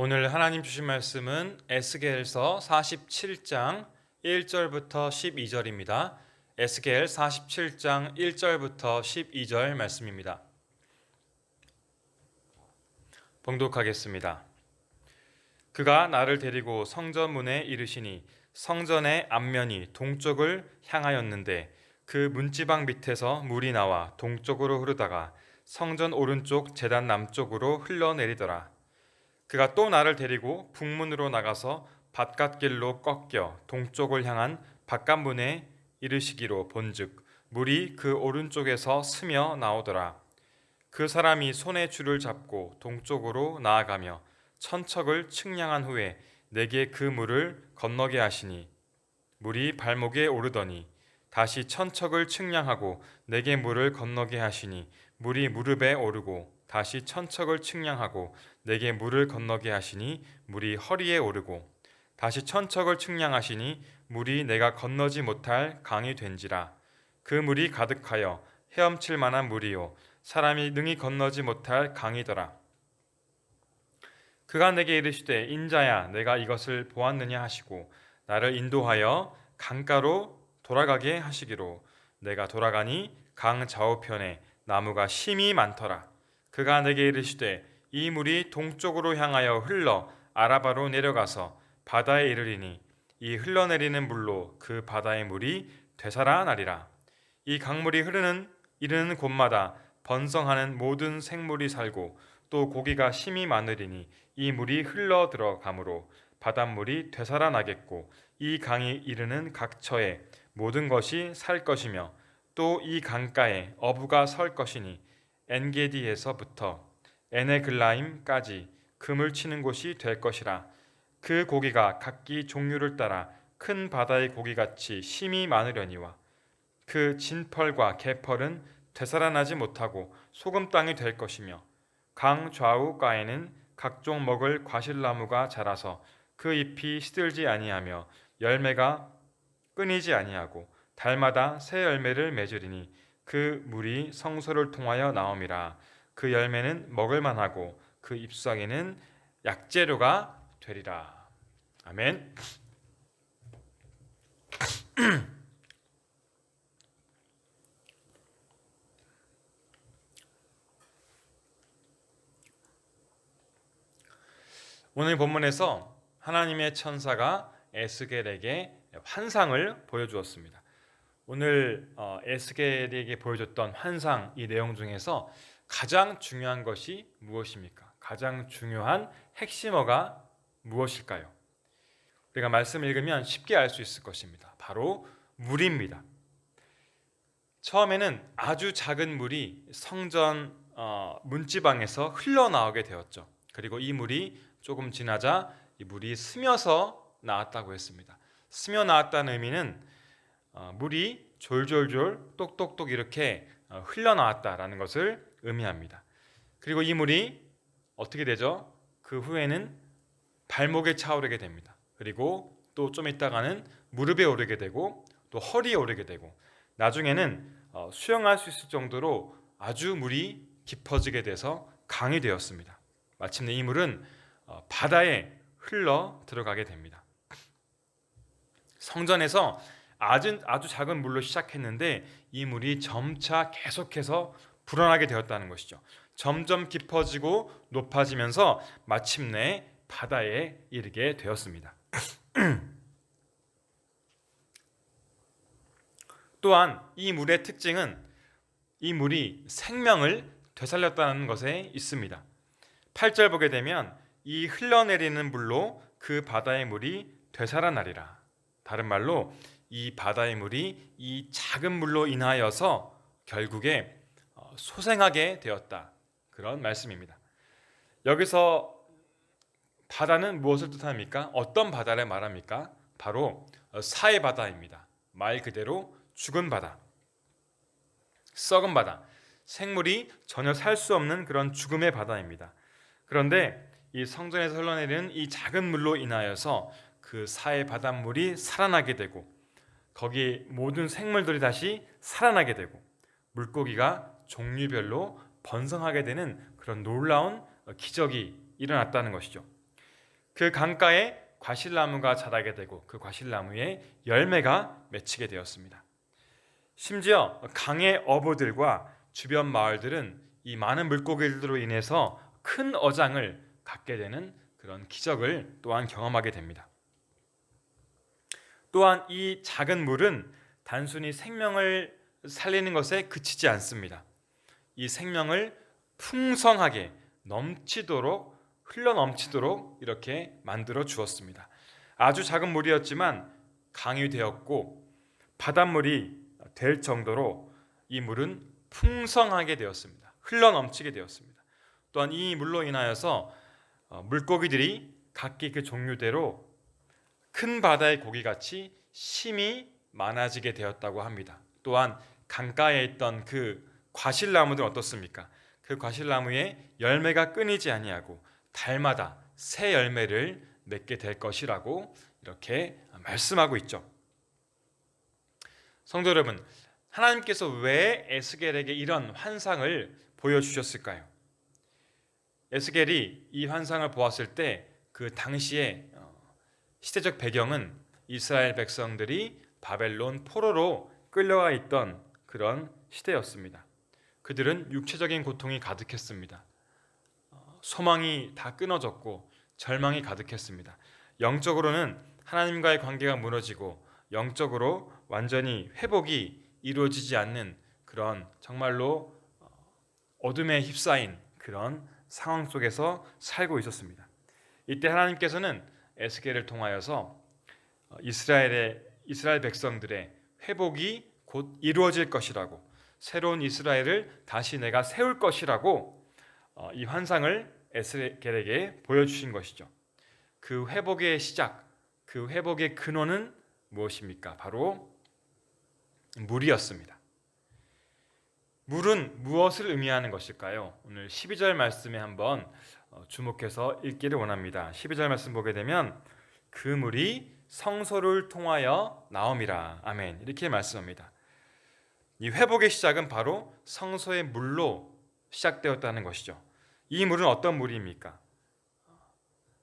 오늘 하나님 주신 말씀은 에스겔서 47장 1절부터 12절입니다. 에스겔 47장 1절부터 12절 말씀입니다. 봉독하겠습니다. 그가 나를 데리고 성전 문에 이르시니 성전의 앞면이 동쪽을 향하였는데 그 문지방 밑에서 물이 나와 동쪽으로 흐르다가 성전 오른쪽 제단 남쪽으로 흘러내리더라. 그가 또 나를 데리고 북문으로 나가서 바깥길로 꺾여 동쪽을 향한 바깥문에 이르시기로 본즉 물이 그 오른쪽에서 스며 나오더라. 그 사람이 손에 줄을 잡고 동쪽으로 나아가며 천척을 측량한 후에 내게 그 물을 건너게 하시니 물이 발목에 오르더니 다시 천척을 측량하고 내게 물을 건너게 하시니 물이 무릎에 오르고 다시 천척을 측량하고 내게 물을 건너게 하시니 물이 허리에 오르고 다시 천척을 측량하시니 물이 내가 건너지 못할 강이 된지라. 그 물이 가득하여 헤엄칠 만한 물이요 사람이 능히 건너지 못할 강이더라. 그가 내게 이르시되 인자야 내가 이것을 보았느냐 하시고 나를 인도하여 강가로 돌아가게 하시기로 내가 돌아가니 강 좌우편에 나무가 심이 많더라. 그가 내게 이르시되 이 물이 동쪽으로 향하여 흘러 아라바로 내려가서 바다에 이르리니 이 흘러내리는 물로 그 바다의 물이 되살아나리라. 이 강물이 이르는 곳마다 번성하는 모든 생물이 살고 또 고기가 심이 많으리니 이 물이 흘러 들어가므로 바닷물이 되살아나겠고 이 강이 이르는 각처에 모든 것이 살 것이며 또 이 강가에 어부가 설 것이니 엔게디에서부터 에네글라임까지 금을 치는 곳이 될 것이라. 그 고기가 각기 종류를 따라 큰 바다의 고기같이 심이 많으려니와 그 진펄과 개펄은 되살아나지 못하고 소금 땅이 될 것이며 강 좌우가에는 각종 먹을 과실나무가 자라서 그 잎이 시들지 아니하며 열매가 끊이지 아니하고 달마다 새 열매를 맺으리니 그 물이 성소를 통하여 나옴이라. 그 열매는 먹을 만하고 그 잎사귀는 약재료가 되리라. 아멘. 오늘 본문에서 하나님의 천사가 에스겔에게 환상을 보여주었습니다. 오늘 에스겔에게 보여줬던 환상 이 내용 중에서 가장 중요한 것이 무엇입니까? 가장 중요한 핵심어가 무엇일까요? 우리가 말씀을 읽으면 쉽게 알 수 있을 것입니다. 바로 물입니다. 처음에는 아주 작은 물이 성전 문지방에서 흘러나오게 되었죠. 그리고 이 물이 조금 지나자 이 물이 스며서 나왔다고 했습니다. 스며 나왔다는 의미는 물이 졸졸졸 똑똑똑 이렇게 흘러나왔다라는 것을 의미합니다. 그리고 이 물이 어떻게 되죠? 그 후에는 발목에 차오르게 됩니다. 그리고 또 좀 있다가는 무릎에 오르게 되고 또 허리에 오르게 되고 나중에는 수영할 수 있을 정도로 아주 물이 깊어지게 돼서 강이 되었습니다. 마침내 이 물은 바다에 흘러 들어가게 됩니다. 성전에서 아주 작은 물로 시작했는데 이 물이 점차 계속해서 불어나게 되었다는 것이죠. 점점 깊어지고 높아지면서 마침내 바다에 이르게 되었습니다. 또한 이 물의 특징은 이 물이 생명을 되살렸다는 것에 있습니다. 8절 보게 되면 이 흘러내리는 물로 그 바다의 물이 되살아나리라. 다른 말로 이 바다의 물이 이 작은 물로 인하여서 결국에 소생하게 되었다. 그런 말씀입니다. 여기서 바다는 무엇을 뜻합니까? 어떤 바다를 말합니까? 바로 사해 바다입니다. 말 그대로 죽은 바다, 썩은 바다, 생물이 전혀 살 수 없는 그런 죽음의 바다입니다. 그런데 이 성전에서 흘러내리는 이 작은 물로 인하여서 그 사해 바닷물이 살아나게 되고 거기 모든 생물들이 다시 살아나게 되고 물고기가 종류별로 번성하게 되는 그런 놀라운 기적이 일어났다는 것이죠. 그 강가에 과실나무가 자라게 되고 그 과실나무에 열매가 맺히게 되었습니다. 심지어 강의 어부들과 주변 마을들은 이 많은 물고기들로 인해서 큰 어장을 갖게 되는 그런 기적을 또한 경험하게 됩니다. 또한 이 작은 물은 단순히 생명을 살리는 것에 그치지 않습니다. 이 생명을 풍성하게 넘치도록 흘러 넘치도록 이렇게 만들어 주었습니다. 아주 작은 물이었지만 강이 되었고 바닷물이 될 정도로 이 물은 풍성하게 되었습니다. 흘러 넘치게 되었습니다. 또한 이 물로 인하여서 물고기들이 각기 그 종류대로 큰 바다의 고기같이 심이 많아지게 되었다고 합니다. 또한 강가에 있던 그 과실나무들은 어떻습니까? 그 과실나무에 열매가 끊이지 아니하고 달마다 새 열매를 맺게 될 것이라고 이렇게 말씀하고 있죠. 성도 여러분, 하나님께서 왜 에스겔에게 이런 환상을 보여주셨을까요? 에스겔이 이 환상을 보았을 때 그 당시에 시대적 배경은 이스라엘 백성들이 바벨론 포로로 끌려가 있던 그런 시대였습니다. 그들은 육체적인 고통이 가득했습니다. 소망이 다 끊어졌고 절망이 가득했습니다. 영적으로는 하나님과의 관계가 무너지고 영적으로 완전히 회복이 이루어지지 않는 그런 정말로 어둠에 휩싸인 그런 상황 속에서 살고 있었습니다. 이때 하나님께서는 에스겔을 통하여서 이스라엘 백성들의 회복이 곧 이루어질 것이라고, 새로운 이스라엘을 다시 내가 세울 것이라고 이 환상을 에스겔에게 보여주신 것이죠. 그 회복의 시작, 그 회복의 근원은 무엇입니까? 바로 물이었습니다. 물은 무엇을 의미하는 것일까요? 오늘 12절 말씀에 한번 주목해서 읽기를 원합니다. 12절 말씀 보게 되면 그 물이 성소를 통하여 나옴이라. 아멘. 이렇게 말씀합니다. 이 회복의 시작은 바로 성소의 물로 시작되었다는 것이죠. 이 물은 어떤 물입니까?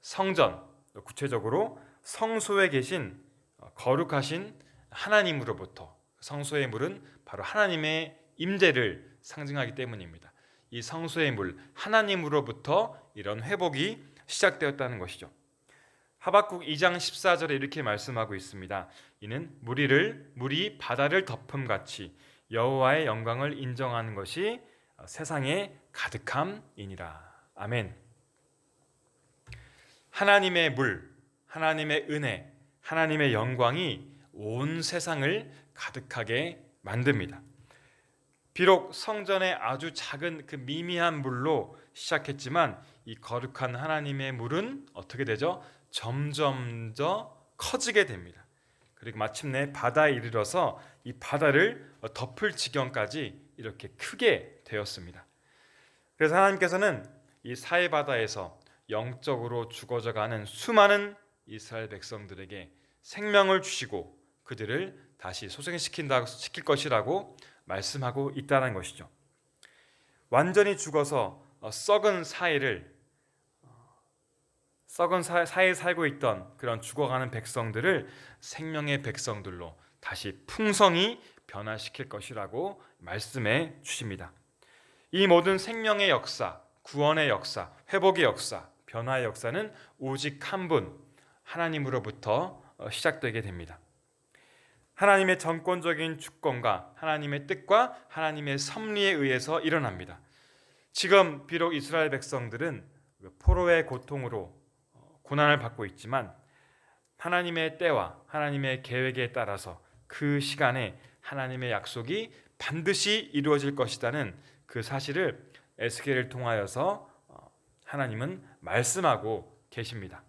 성전, 구체적으로 성소에 계신 거룩하신 하나님으로부터, 성소의 물은 바로 하나님의 임재를 상징하기 때문입니다. 이 성소의 물, 하나님으로부터 이런 회복이 시작되었다는 것이죠. 하박국 2장 14절에 이렇게 말씀하고 있습니다. 이는 물이 바다를 덮음같이 여호와의 영광을 인정하는 것이 세상에 가득함이니라. 아멘. 하나님의 물, 하나님의 은혜, 하나님의 영광이 온 세상을 가득하게 만듭니다. 비록 성전의 아주 작은 그 미미한 물로 시작했지만 이 거룩한 하나님의 물은 어떻게 되죠? 점점 더 커지게 됩니다. 그리고 마침내 바다에 이르러서 이 바다를 덮을 지경까지 이렇게 크게 되었습니다. 그래서 하나님께서는 이 사해 바다에서 영적으로 죽어져가는 수많은 이스라엘 백성들에게 생명을 주시고 그들을 다시 시킬 것이라고 말씀하고 있다는 것이죠. 완전히 죽어서 썩은 사해에 살고 있던 그런 죽어가는 백성들을 생명의 백성들로 다시 풍성히 변화시킬 것이라고 말씀해 주십니다. 이 모든 생명의 역사, 구원의 역사, 회복의 역사, 변화의 역사는 오직 한 분, 하나님으로부터 시작되게 됩니다. 하나님의 전권적인 주권과 하나님의 뜻과 하나님의 섭리에 의해서 일어납니다. 지금 비록 이스라엘 백성들은 포로의 고통으로 고난을 받고 있지만 하나님의 때와 하나님의 계획에 따라서 그 시간에 하나님의 약속이 반드시 이루어질 것이라는 그 사실을 에스겔을 통하여서 하나님은 말씀하고 계십니다.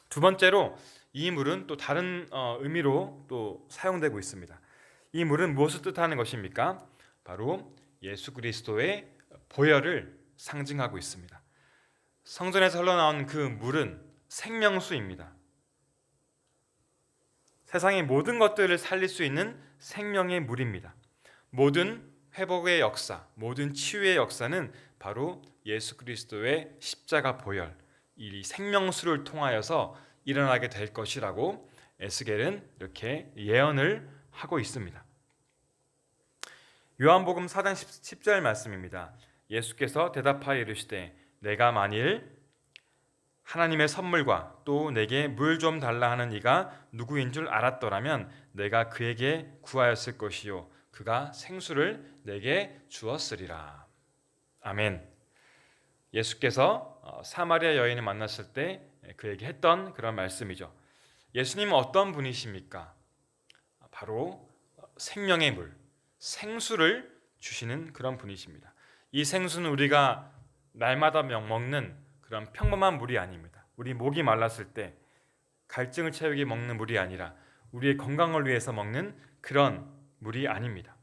두 번째로 이 물은 또 다른 의미로 또 사용되고 있습니다. 이 물은 무엇을 뜻하는 것입니까? 바로 예수 그리스도의 보혈을 상징하고 있습니다. 성전에서 흘러나온 그 물은 생명수입니다. 세상의 모든 것들을 살릴 수 있는 생명의 물입니다. 모든 회복의 역사, 모든 치유의 역사는 바로 예수 그리스도의 십자가 보혈, 이 생명수를 통하여서 일어나게 될 것이라고 에스겔은 이렇게 예언을 하고 있습니다. 요한복음 4장 10절 말씀입니다. 예수께서 대답하여 이르시되 내가 만일 하나님의 선물과 또 내게 물 좀 달라 하는 이가 누구인 줄 알았더라면 내가 그에게 구하였을 것이요 그가 생수를 내게 주었으리라. 아멘. 예수께서 사마리아 여인을 만났을 때 그에게 했던 그런 말씀이죠. 예수님은 어떤 분이십니까? 바로 생명의 물, 생수를 주시는 그런 분이십니다. 이 생수는 우리가 날마다 먹는 그런 평범한 물이 아닙니다. 우리 목이 말랐을 때 갈증을 채우기 먹는 물이 아니라 우리의 건강을 위해서 먹는 그런 물이 아닙니다.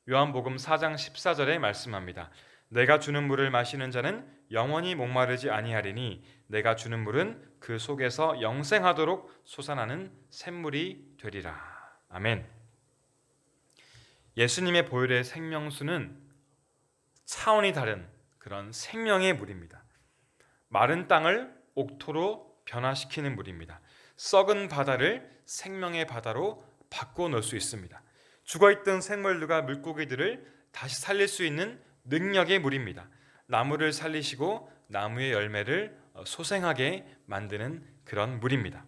요한복음 4장 14절에 말씀합니다. 내가 주는 물을 마시는 자는 영원히 목마르지 아니하리니 내가 주는 물은 그 속에서 영생하도록 솟아나는 샘물이 되리라. 아멘. 예수님의 보혈의 생명수는 차원이 다른 그런 생명의 물입니다. 마른 땅을 옥토로 변화시키는 물입니다. 썩은 바다를 생명의 바다로 바꿔놓을 수 있습니다. 죽어있던 생물들과 물고기들을 다시 살릴 수 있는 능력의 물입니다. 나무를 살리시고 나무의 열매를 소생하게 만드는 그런 물입니다.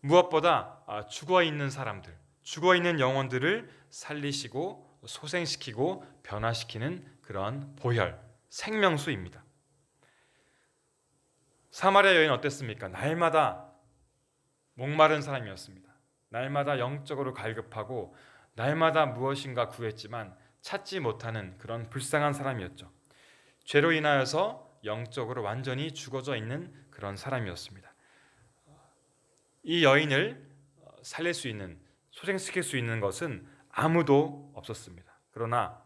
무엇보다 죽어있는 사람들, 죽어있는 영혼들을 살리시고 소생시키고 변화시키는 그런 보혈, 생명수입니다. 사마리아 여인은 어땠습니까? 날마다 목마른 사람이었습니다. 날마다 영적으로 갈급하고 날마다 무엇인가 구했지만 찾지 못하는 그런 불쌍한 사람이었죠. 죄로 인하여서 영적으로 완전히 죽어져 있는 그런 사람이었습니다. 이 여인을 살릴 수 있는, 소생시킬 수 있는 것은 아무도 없었습니다. 그러나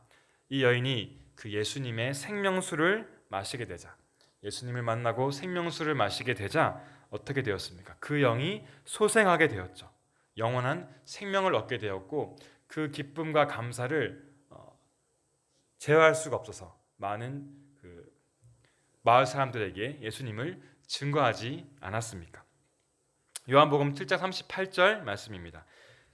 이 여인이 그 예수님의 생명수를 마시게 되자, 예수님을 만나고 생명수를 마시게 되자 어떻게 되었습니까? 그 영이 소생하게 되었죠. 영원한 생명을 얻게 되었고 그 기쁨과 감사를 제어할 수가 없어서 많은 그 마을 사람들에게 예수님을 증거하지 않았습니까? 요한복음 7장 38절 말씀입니다.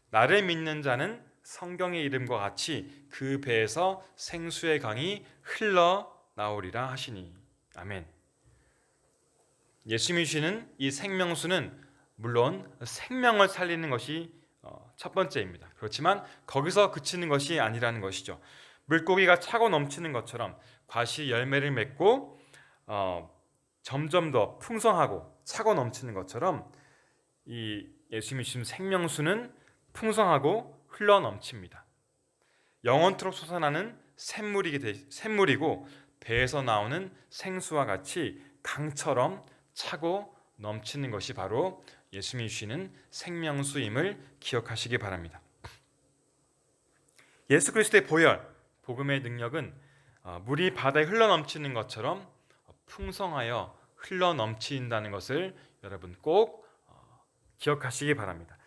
나를 믿는 자는 성경의 이름과 같이 그 배에서 생수의 강이 흘러나오리라 하시니. 아멘. 예수님이 주시는 이 생명수는 물론 생명을 살리는 것이 첫 번째입니다. 그렇지만 거기서 그치는 것이 아니라는 것이죠. 물고기가 차고 넘치는 것처럼 과실이 열매를 맺고 점점 더 풍성하고 차고 넘치는 것처럼 이 예수님이 주신 생명수는 풍성하고 흘러 넘칩니다. 영원토록 솟아나는 샘물이고 배에서 나오는 생수와 같이 강처럼 차고 넘치는 것이 바로 예수님이 주시는 생명수임을 기억하시기 바랍니다. 예수 그리스도의 보혈, 복음의 능력은 물이 바다에 흘러넘치는 것처럼 풍성하여 흘러넘친다는 것을 여러분 꼭 기억하시기 바랍니다.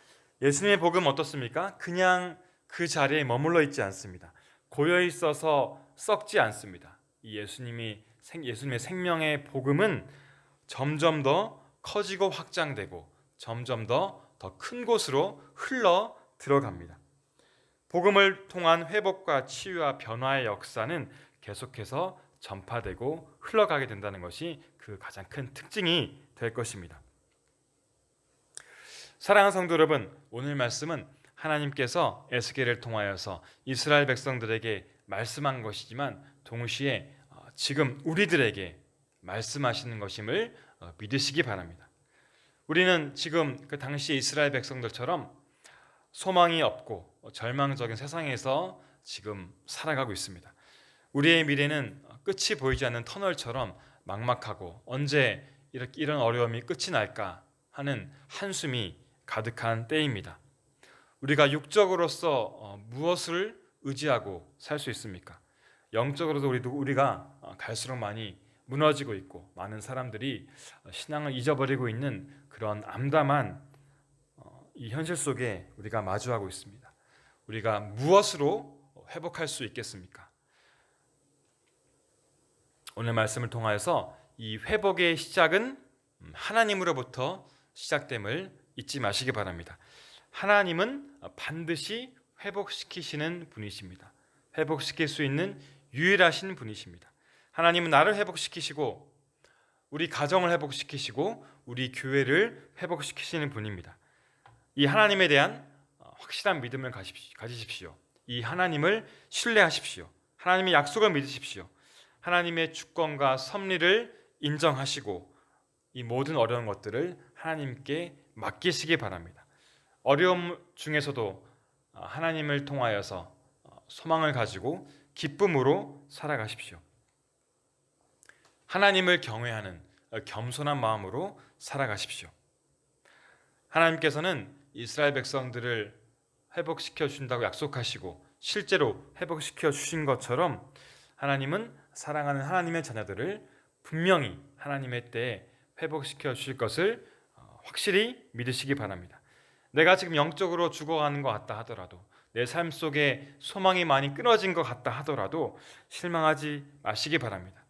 예수님의 복음 어떻습니까? 그냥 그 자리에 머물러 있지 않습니다. 고여 있어서 썩지 않습니다. 이 예수님의 생명의 복음은 점점 더 커지고 확장되고 점점 더 큰 곳으로 흘러 들어갑니다. 복음을 통한 회복과 치유와 변화의 역사는 계속해서 전파되고 흘러가게 된다는 것이 그 가장 큰 특징이 될 것입니다. 사랑하는 성도 여러분, 오늘 말씀은 하나님께서 에스겔을 통하여서 이스라엘 백성들에게 말씀한 것이지만 동시에 지금 우리들에게 말씀하시는 것임을 믿으시기 바랍니다. 우리는 지금 그 당시 이스라엘 백성들처럼 소망이 없고 절망적인 세상에서 지금 살아가고 있습니다. 우리의 미래는 끝이 보이지 않는 터널처럼 막막하고 언제 이런 어려움이 끝이 날까 하는 한숨이 가득한 때입니다. 우리가 육적으로서 무엇을 의지하고 살 수 있습니까? 영적으로도 우리가 갈수록 많이 무너지고 있고 많은 사람들이 신앙을 잊어버리고 있는 그런 암담한 이 현실 속에 우리가 마주하고 있습니다. 우리가 무엇으로 회복할 수 있겠습니까? 오늘 말씀을 통하여서 이 회복의 시작은 하나님으로부터 시작됨을 잊지 마시기 바랍니다. 하나님은 반드시 회복시키시는 분이십니다. 회복시킬 수 있는 유일하신 분이십니다. 하나님은 나를 회복시키시고 우리 가정을 회복시키시고 우리 교회를 회복시키시는 분입니다. 이 하나님에 대한 확실한 믿음을 가지십시오. 이 하나님을 신뢰하십시오. 하나님의 약속을 믿으십시오. 하나님의 주권과 섭리를 인정하시고 이 모든 어려운 것들을 하나님께 맡기시기 바랍니다. 어려움 중에서도 하나님을 통하여서 소망을 가지고 기쁨으로 살아가십시오. 하나님을 경외하는 겸손한 마음으로 살아가십시오. 하나님께서는 이스라엘 백성들을 회복시켜 주신다고 약속하시고 실제로 회복시켜 주신 것처럼 하나님은 사랑하는 하나님의 자녀들을 분명히 하나님의 때에 회복시켜 주실 것을 확실히 믿으시기 바랍니다. 내가 지금 영적으로 죽어가는 것 같다 하더라도, 내 삶 속에 소망이 많이 끊어진 것 같다 하더라도 실망하지 마시기 바랍니다.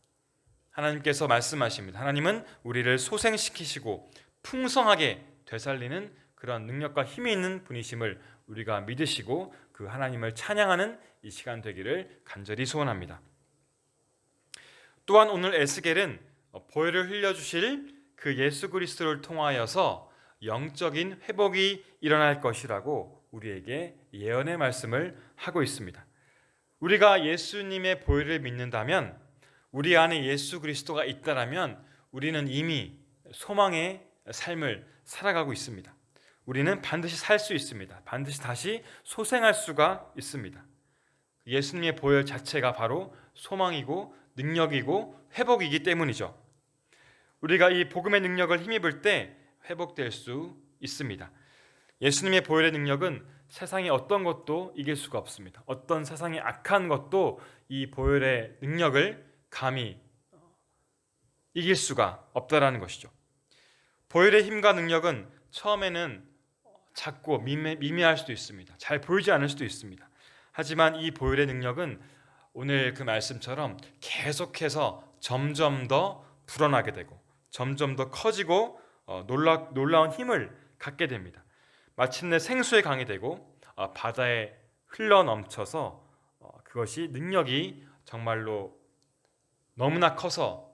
하나님께서 말씀하십니다. 하나님은 우리를 소생시키시고 풍성하게 되살리는 그런 능력과 힘이 있는 분이심을 우리가 믿으시고 그 하나님을 찬양하는 이 시간 되기를 간절히 소원합니다. 또한 오늘 에스겔은 보혈을 흘려주실 그 예수 그리스도를 통하여서 영적인 회복이 일어날 것이라고 우리에게 예언의 말씀을 하고 있습니다. 우리가 예수님의 보혈을 믿는다면, 우리 안에 예수 그리스도가 있다라면 우리는 이미 소망의 삶을 살아가고 있습니다. 우리는 반드시 살 수 있습니다. 반드시 다시 소생할 수가 있습니다. 예수님의 보혈 자체가 바로 소망이고 능력이고 회복이기 때문이죠. 우리가 이 복음의 능력을 힘입을 때 회복될 수 있습니다. 예수님의 보혈의 능력은 세상의 어떤 것도 이길 수가 없습니다. 어떤 세상의 악한 것도 이 보혈의 능력을 감히 이길 수가 없다라는 것이죠. 보혈의 힘과 능력은 처음에는 작고 미미할 수도 있습니다. 잘 보이지 않을 수도 있습니다. 하지만 이 보혈의 능력은 오늘 그 말씀처럼 계속해서 점점 더 불어나게 되고 점점 더 커지고 놀라운 힘을 갖게 됩니다. 마침내 생수의 강이 되고 바다에 흘러넘쳐서 그것이 능력이 정말로 너무나 커서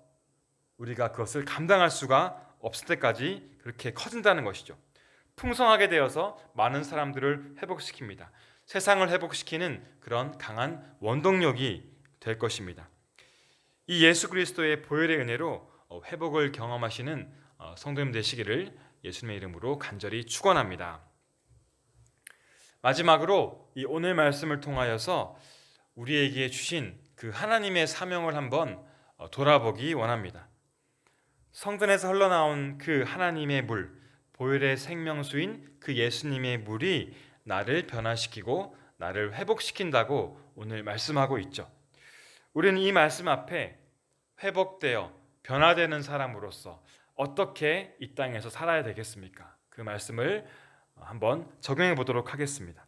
우리가 그것을 감당할 수가 없을 때까지 그렇게 커진다는 것이죠. 풍성하게 되어서 많은 사람들을 회복시킵니다. 세상을 회복시키는 그런 강한 원동력이 될 것입니다. 이 예수 그리스도의 보혈의 은혜로 회복을 경험하시는 성도님 되시기를 예수님의 이름으로 간절히 축원합니다. 마지막으로 이 오늘 말씀을 통하여서 우리에게 주신 그 하나님의 사명을 한번 돌아보기 원합니다. 성전에서 흘러나온 그 하나님의 물, 보혈의 생명수인 그 예수님의 물이 나를 변화시키고 나를 회복시킨다고 오늘 말씀하고 있죠. 우리는 이 말씀 앞에 회복되어 변화되는 사람으로서 어떻게 이 땅에서 살아야 되겠습니까? 그 말씀을 한번 적용해 보도록 하겠습니다.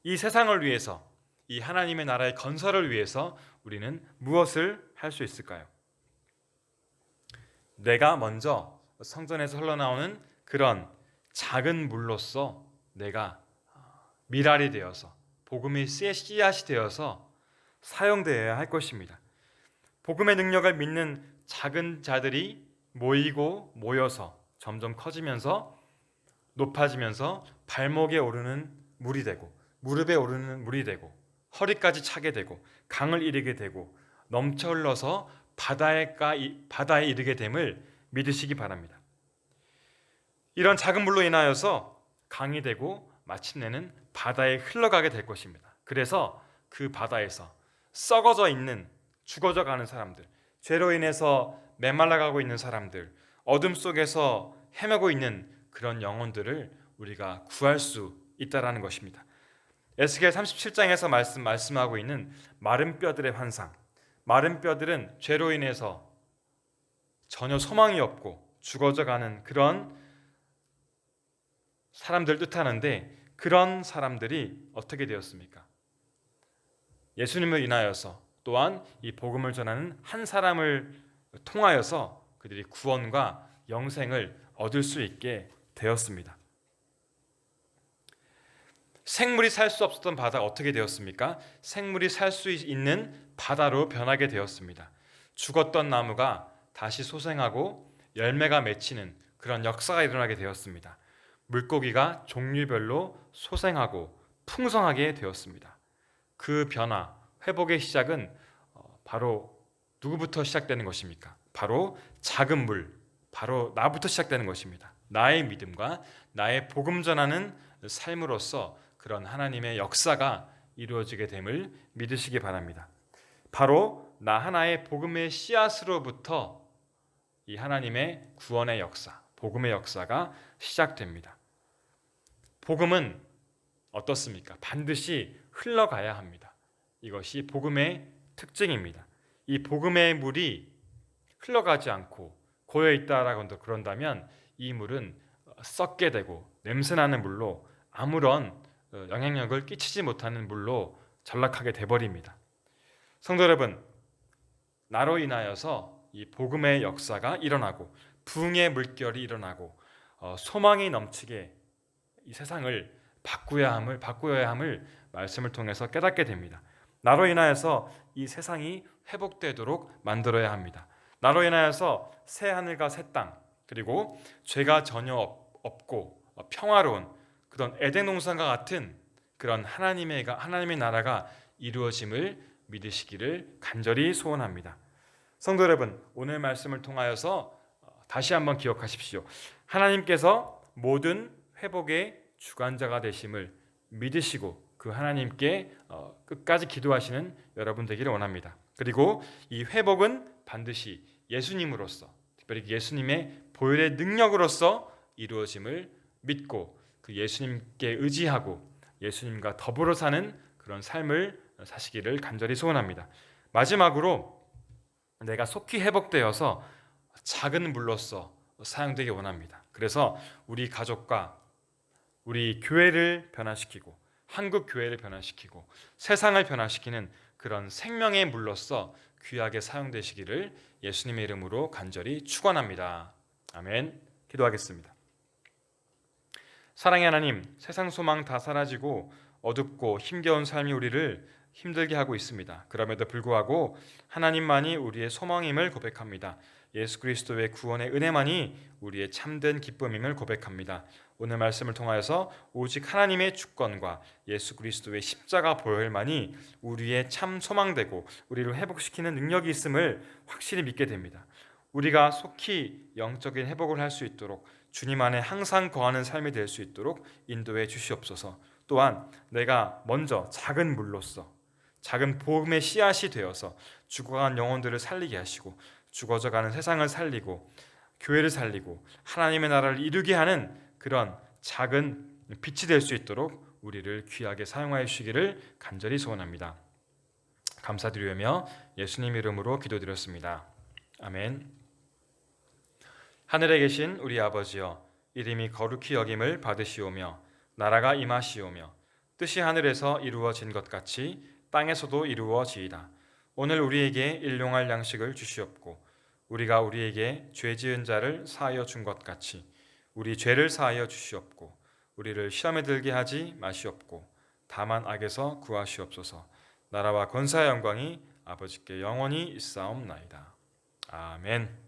이 세상을 위해서, 이 하나님의 나라의 건설을 위해서 우리는 무엇을 할 수 있을까요? 내가 먼저 성전에서 흘러나오는 그런 작은 물로서 내가 밀알이 되어서 복음의 씨앗이 되어서 사용되어야 할 것입니다. 복음의 능력을 믿는 작은 자들이 모여서 점점 커지면서 높아지면서 발목에 오르는 물이 되고 무릎에 오르는 물이 되고 허리까지 차게 되고 강을 이르게 되고 넘쳐 흘러서 바다에 이르게 됨을 믿으시기 바랍니다. 이런 작은 물로 인하여서 강이 되고 마침내는 바다에 흘러가게 될 것입니다. 그래서 그 바다에서 썩어져 있는, 죽어져 가는 사람들, 죄로 인해서 메말라가고 있는 사람들, 어둠 속에서 헤매고 있는 그런 영혼들을 우리가 구할 수 있다라는 것입니다. 에스겔 37장에서 말씀하고 있는 마른 뼈들의 환상, 마른 뼈들은 죄로 인해서 전혀 소망이 없고 죽어져 가는 그런 사람들 뜻하는데, 그런 사람들이 어떻게 되었습니까? 예수님을 인하여서 또한 이 복음을 전하는 한 사람을 통하여서 그들이 구원과 영생을 얻을 수 있게 되었습니다. 생물이 살 수 없었던 바다가 어떻게 되었습니까? 생물이 살 수 있는 바다로 변하게 되었습니다. 죽었던 나무가 다시 소생하고 열매가 맺히는 그런 역사가 일어나게 되었습니다. 물고기가 종류별로 소생하고 풍성하게 되었습니다. 그 변화, 회복의 시작은 바로 누구부터 시작되는 것입니까? 바로 작은 물, 바로 나부터 시작되는 것입니다. 나의 믿음과 나의 복음 전하는 삶으로서 그런 하나님의 역사가 이루어지게 됨을 믿으시기 바랍니다. 바로 나 하나의 복음의 씨앗으로부터 이 하나님의 구원의 역사, 복음의 역사가 시작됩니다. 복음은 어떻습니까? 반드시 흘러가야 합니다. 이것이 복음의 특징입니다. 이 복음의 물이 흘러가지 않고 고여 있다라고 그런다면 이 물은 썩게 되고 냄새나는 물로 아무런 영향력을 끼치지 못하는 물로 전락하게 돼버립니다. 성도 여러분, 나로 인하여서 이 복음의 역사가 일어나고 부흥의 물결이 일어나고 소망이 넘치게 이 세상을 바꾸어야 함을 말씀을 통해서 깨닫게 됩니다. 나로 인하여서 이 세상이 회복되도록 만들어야 합니다. 나로 인하여서 새 하늘과 새 땅, 그리고 죄가 전혀 없고 평화로운 그런 에덴 동산과 같은 그런 하나님의 나라가 이루어짐을 믿으시기를 간절히 소원합니다. 성도 여러분, 오늘 말씀을 통하여서 다시 한번 기억하십시오. 하나님께서 모든 회복의 주관자가 되심을 믿으시고 그 하나님께 끝까지 기도하시는 여러분 되기를 원합니다. 그리고 이 회복은 반드시 예수님으로서, 특별히 예수님의 보혈의 능력으로서 이루어짐을 믿고 그 예수님께 의지하고 예수님과 더불어 사는 그런 삶을 사시기를 간절히 소원합니다. 마지막으로 내가 속히 회복되어서 작은 물로서 사용되기 원합니다. 그래서 우리 가족과 우리 교회를 변화시키고 한국 교회를 변화시키고 세상을 변화시키는 그런 생명의 물로서 귀하게 사용되시기를 예수님의 이름으로 간절히 축원합니다. 아멘. 기도하겠습니다. 사랑의 하나님, 세상 소망 다 사라지고 어둡고 힘겨운 삶이 우리를 힘들게 하고 있습니다. 그럼에도 불구하고 하나님만이 우리의 소망임을 고백합니다. 예수 그리스도의 구원의 은혜만이 우리의 참된 기쁨임을 고백합니다. 오늘 말씀을 통하여서 오직 하나님의 주권과 예수 그리스도의 십자가 보혈만이 우리의 참 소망되고 우리를 회복시키는 능력이 있음을 확실히 믿게 됩니다. 우리가 속히 영적인 회복을 할 수 있도록 주님 안에 항상 거하는 삶이 될 수 있도록 인도해 주시옵소서. 또한 내가 먼저 작은 물로서 작은 복음의 씨앗이 되어서 죽어간 영혼들을 살리게 하시고 죽어져가는 세상을 살리고 교회를 살리고 하나님의 나라를 이루게 하는 그런 작은 빛이 될 수 있도록 우리를 귀하게 사용하여 주시기를 간절히 소원합니다. 감사드리며 예수님 이름으로 기도드렸습니다. 아멘. 하늘에 계신 우리 아버지여, 이름이 거룩히 여김을 받으시오며 나라가 임하시오며 뜻이 하늘에서 이루어진 것 같이 땅에서도 이루어지이다. 오늘 우리에게 일용할 양식을 주시옵고 우리가 우리에게 죄 지은 자를 사하여 준 것 같이 우리 죄를 사하여 주시옵고 우리를 시험에 들게 하지 마시옵고 다만 악에서 구하시옵소서. 나라와 권세와 영광이 아버지께 영원히 있사옵나이다. 아멘.